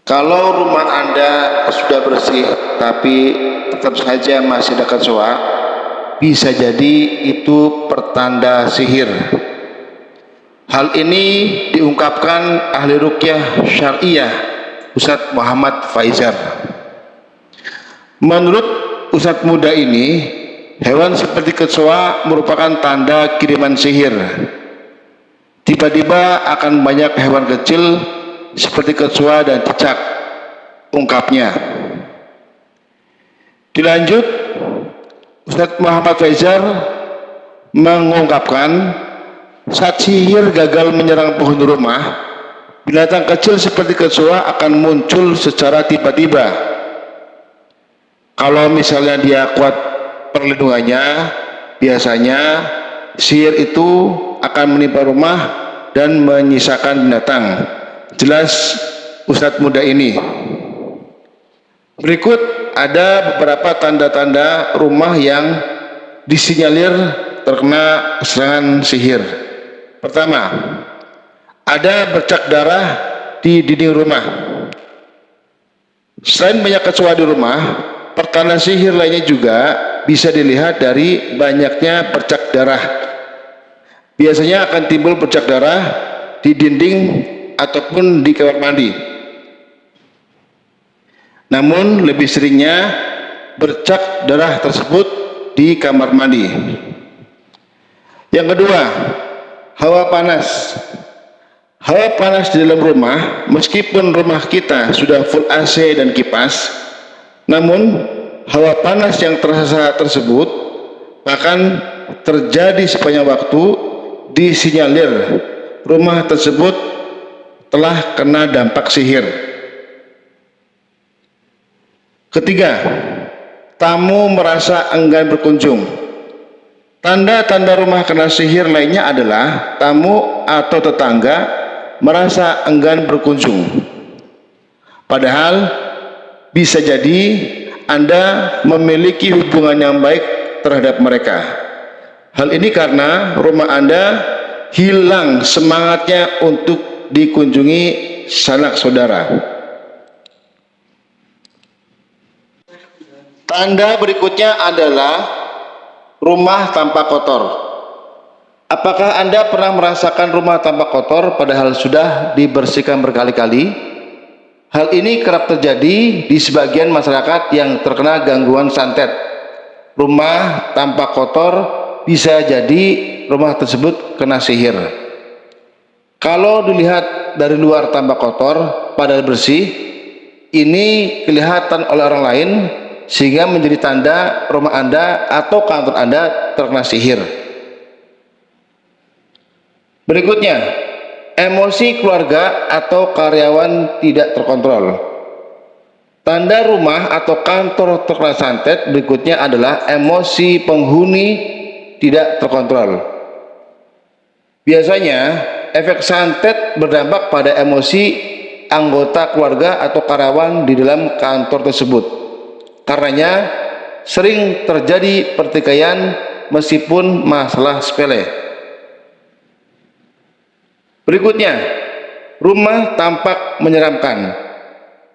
Kalau rumah Anda sudah bersih tapi tetap saja masih ada kecoa, bisa jadi itu pertanda sihir. Hal ini diungkapkan ahli ruqyah syariah Ustadz Muhammad Faizar. Menurut Ustadz muda ini, hewan seperti kecoa merupakan tanda kiriman sihir. Tiba-tiba akan banyak hewan kecil seperti kecoa dan cicak, ungkapnya. Dilanjut, Ustadz Muhammad Faizar mengungkapkan, saat sihir gagal menyerang penghuni rumah, binatang kecil seperti kecoa akan muncul secara tiba-tiba. Kalau misalnya dia kuat perlindungannya, biasanya sihir itu akan menimpa rumah dan menyisakan binatang. Jelas Ustadz muda ini. Berikut ada beberapa tanda-tanda rumah yang disinyalir terkena serangan sihir. Pertama, ada bercak darah di dinding rumah. Selain banyak kecoa di rumah, pertanda sihir lainnya juga bisa dilihat dari banyaknya bercak darah. Biasanya akan timbul bercak darah di dinding ataupun di kamar mandi. Namun lebih seringnya bercak darah tersebut di kamar mandi. Yang kedua, hawa panas. Hawa panas di dalam rumah, meskipun rumah kita sudah full AC dan kipas, namun hawa panas yang terasa tersebut bahkan terjadi sepanjang waktu, disinyalir rumah tersebut telah kena dampak sihir. Ketiga, tamu merasa enggan berkunjung. Tanda-tanda rumah kena sihir lainnya adalah tamu atau tetangga merasa enggan berkunjung. Padahal bisa jadi Anda memiliki hubungan yang baik terhadap mereka. Hal ini karena rumah Anda hilang semangatnya untuk dikunjungi sanak saudara. Tanda berikutnya adalah rumah tampak kotor. Apakah Anda pernah merasakan rumah tampak kotor padahal sudah dibersihkan berkali-kali? Hal ini kerap terjadi di sebagian masyarakat yang terkena gangguan santet. Rumah tampak kotor bisa jadi rumah tersebut kena sihir. Kalau dilihat dari luar tampak kotor padahal bersih, ini kelihatan oleh orang lain sehingga menjadi tanda rumah Anda atau kantor Anda terkena sihir. Berikutnya, emosi keluarga atau karyawan tidak terkontrol. Tanda rumah atau kantor terkena santet berikutnya adalah emosi penghuni tidak terkontrol. Biasanya efek santet berdampak pada emosi anggota keluarga atau karyawan di dalam kantor tersebut. Karenanya sering terjadi pertikaian meskipun masalah sepele. Berikutnya, rumah tampak menyeramkan.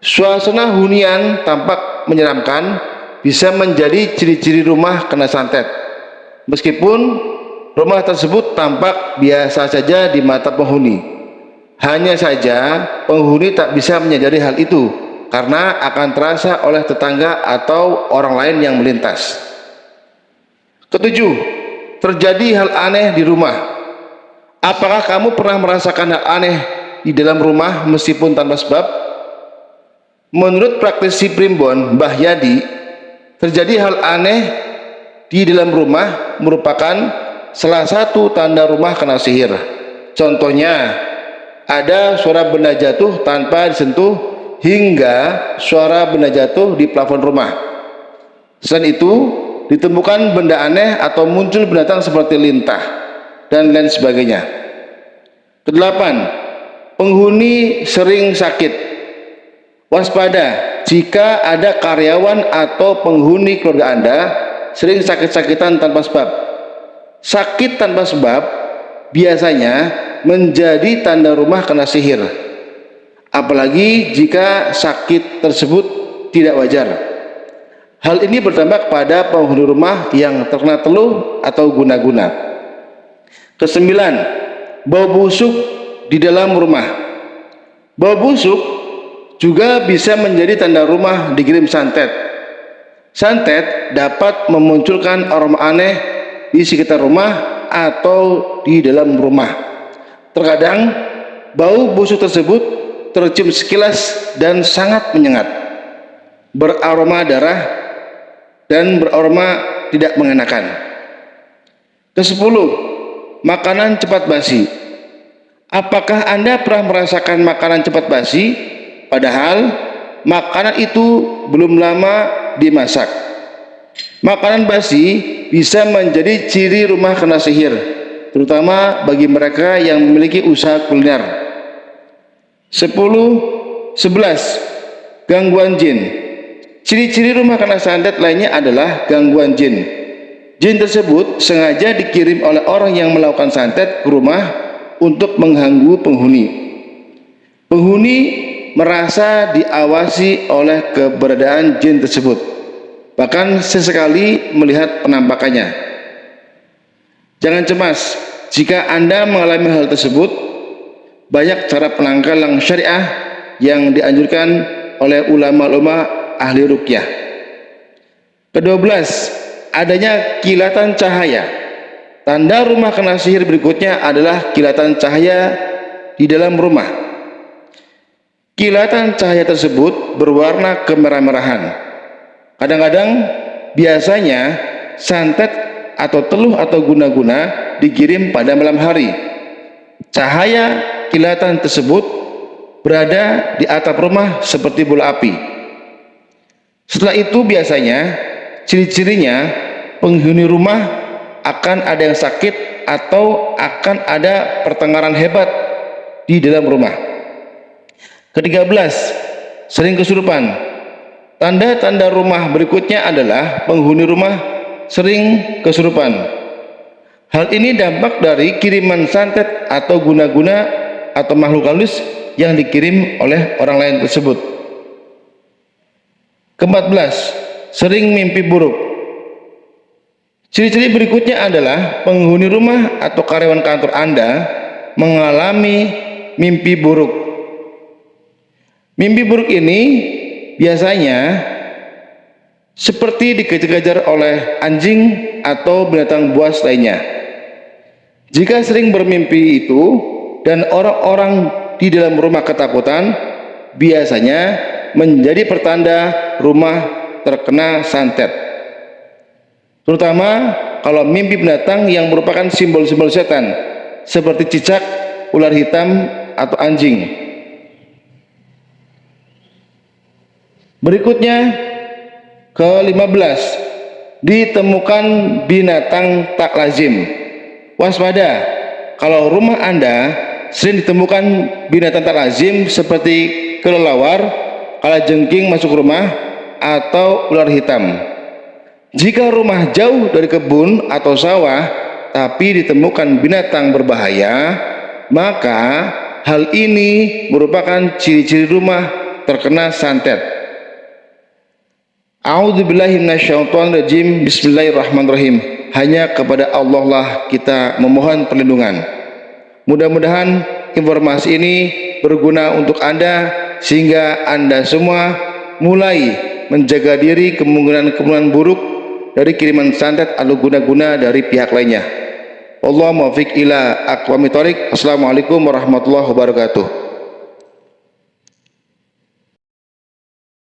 Suasana hunian tampak menyeramkan bisa menjadi ciri-ciri rumah kena santet. Meskipun rumah tersebut tampak biasa saja di mata penghuni. Hanya saja penghuni tak bisa menyadari hal itu karena akan terasa oleh tetangga atau orang lain yang melintas. Ketujuh, terjadi hal aneh di rumah. Apakah kamu pernah merasakan hal aneh di dalam rumah meskipun tanpa sebab? Menurut praktisi primbon Mbah Yadi, terjadi hal aneh di dalam rumah merupakan salah satu tanda rumah kena sihir. Contohnya, ada suara benda jatuh tanpa disentuh hingga suara benda jatuh di plafon rumah. Selain itu, ditemukan benda aneh atau muncul binatang seperti lintah dan lain sebagainya. Kedelapan, penghuni sering sakit. Waspada jika ada karyawan atau penghuni keluarga Anda sering sakit-sakitan tanpa sebab. Sakit tanpa sebab biasanya menjadi tanda rumah kena sihir. apalagi jika sakit tersebut tidak wajar. Hal ini berdampak pada penghuni rumah yang terkena teluh atau guna-guna. Kesembilan, bau busuk di dalam rumah. Bau busuk juga bisa menjadi tanda rumah dikirim santet. Santet dapat memunculkan aroma aneh di sekitar rumah atau di dalam rumah. Terkadang bau busuk tersebut tercium sekilas dan sangat menyengat, beraroma darah dan beraroma tidak mengenakan. Kesepuluh, makanan cepat basi. Apakah Anda pernah merasakan makanan cepat basi padahal makanan itu belum lama dimasak? Makanan basi bisa menjadi ciri rumah kena sihir, terutama bagi mereka yang memiliki usaha kuliner. 11. Gangguan jin. Ciri-ciri rumah kena santet lainnya adalah gangguan jin. Jin tersebut sengaja dikirim oleh orang yang melakukan santet ke rumah untuk mengganggu penghuni. Penghuni merasa diawasi oleh keberadaan jin tersebut, bahkan sesekali melihat penampakannya. Jangan cemas jika Anda mengalami hal tersebut. Banyak cara penangkalan syariah yang dianjurkan oleh ulama-ulama ahli ruqyah. Ke-12, adanya kilatan cahaya. Tanda rumah kena sihir berikutnya adalah kilatan cahaya di dalam rumah. Kilatan cahaya tersebut berwarna kemerah-merahan. Kadang-kadang biasanya santet atau teluh atau guna-guna dikirim pada malam hari. Cahaya kilatan tersebut berada di atap rumah seperti bola api. Setelah itu biasanya ciri-cirinya penghuni rumah akan ada yang sakit atau akan ada pertengkaran hebat di dalam rumah. Ke-13, sering kesurupan. Tanda-tanda rumah berikutnya adalah penghuni rumah sering kesurupan. Hal ini dampak dari kiriman santet atau guna-guna atau makhluk halus yang dikirim oleh orang lain tersebut. Ke-14, sering mimpi buruk. Ciri-ciri berikutnya adalah penghuni rumah atau karyawan kantor Anda mengalami mimpi buruk. Mimpi buruk ini biasanya seperti dikejar-kejar oleh anjing atau binatang buas lainnya. Jika sering bermimpi itu dan orang-orang di dalam rumah ketakutan, biasanya menjadi pertanda rumah terkena santet, terutama kalau mimpi binatang yang merupakan simbol-simbol setan seperti cicak, ular hitam, atau anjing. Berikutnya ke-15, ditemukan binatang tak lazim. Waspada kalau rumah Anda sering ditemukan binatang tak lazim seperti kelelawar, kalajengking masuk rumah, atau ular hitam. Jika rumah jauh dari kebun atau sawah tapi ditemukan binatang berbahaya, maka hal ini merupakan ciri-ciri rumah terkena santet. A'udzubillahi minasyaitonirrajim. Bismillahirrahmanirrahim. Hanya kepada Allah lah kita memohon perlindungan. Mudah-mudahan informasi ini berguna untuk Anda sehingga Anda semua mulai menjaga diri kemungkinan-kemungkinan buruk dari kiriman santet atau guna-guna dari pihak lainnya. Wallahu muwaffiq ila aqwamit thoriq. Assalamualaikum warahmatullahi wabarakatuh.